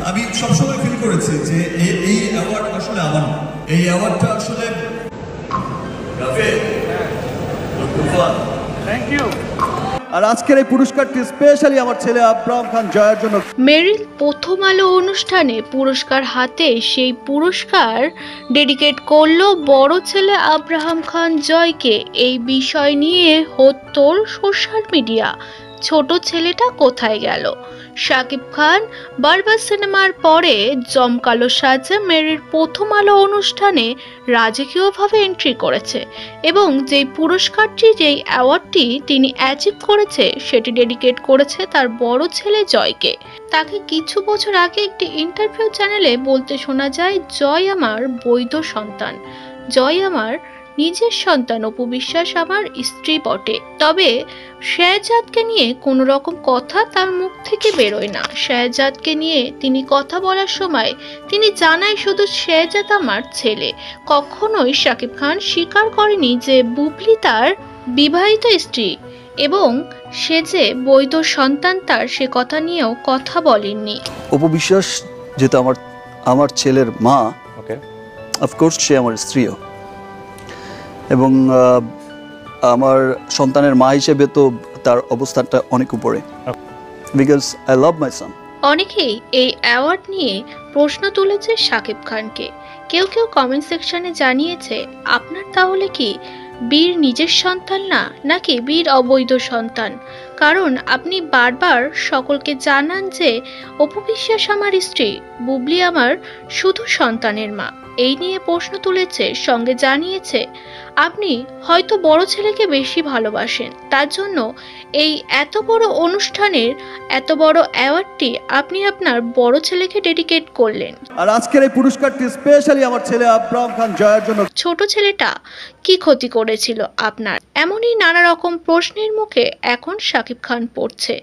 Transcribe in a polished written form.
আমি সবসময় ফিল করেছি যে এই অ্যাওয়ার্ড আসলে আমার না, এই অ্যাওয়ার্ডটা আসলে থ্যাংক ইউ। আর আজকের এই পুরস্কারটি স্পেশালি আমার ছেলে আব্রাহাম খান জয়ের জন্য। মেরিল প্রথম আলো অনুষ্ঠানে পুরস্কার হাতে সেই পুরস্কার ডেডিকেট করলো বড় ছেলে আব্রাহাম খান জয়কে। এই বিষয় নিয়ে হত্তর সোশ্যাল মিডিয়া। ছোট ছেলেটা কোথায় গেল? শাকিব খান বারবার সিনেমার পরে জমকালো সাজে মেরির প্রথম আলো অনুষ্ঠানে রাজকীয়ভাবে এন্ট্রি করেছে এবং যেই পুরস্কারটি, যেই অ্যাওয়ার্ডটি তিনি অ্যাচিভ করেছে সেটি ডেডিকেট করেছে তার বড় ছেলে জয়কে। তাকে কিছু বছর আগে একটি ইন্টারভিউ চ্যানেলে বলতে শোনা যায়, জয় আমার বৈধ সন্তান, জয় আমার নিজের সন্তান, অপু বিশ্বাস আমার স্ত্রী বটে। তবে শেহজাদকে নিয়ে কোনো রকম কথা তার মুখ থেকে বেরোয় না। শেহজাদকে নিয়ে তিনি কথা বলার সময় তিনি জানায় শুধু শেহজাদ আমার ছেলে। কখনোই শাকিব খান স্বীকার করেনি যে বুবলি তার বিবাহিত স্ত্রী এবং সে যে বৈধ সন্তান তার, সে কথা নিয়েও কথা বলেননি। অপু বিশ্বাস যেহেতু আমার ছেলের মা, ওকে, অফকোর্স সে আমার স্ত্রীও, এবং আমার সন্তানের মা হিসেবে তো তার অবস্থানটা অনেক উপরে, বিকজ আই লাভ মাই সন। অনেকেই এই অ্যাওয়ার্ড নিয়ে প্রশ্ন তুলেছে শাকিব খানকে। কেউ কেউ কমেন্ট সেকশনে জানিয়েছে, আপনার তাহলে কি বীর নিজের সন্তান না, নাকি বীর অবৈধ সন্তান? কারণ আপনি বারবার সকলকে জানান যে অপু বিশ্বাস আমার স্ত্রী, বুবলি আমার শুধু সন্তানের মা। এই নিয়ে প্রশ্ন তুলেছে, সঙ্গে জানিয়েছে আপনি হয়তো বড় ছেলেকে বেশি ভালোবাসেন, তার জন্য এই এত বড় অনুষ্ঠানের এত বড় অ্যাওয়ার্ডটি আপনি আপনার বড় ছেলেকে ডেডিকেট করলেন। আর আজকের এই পুরস্কারটি স্পেশালি আমার ছেলে আব্রাহাম খান জয়ের জন্য। ছোট ছেলেটা কি ক্ষতি করেছিল আপনার? এমনই নানা রকম প্রশ্নের মুখে এখন শাকিব খান পড়ছে।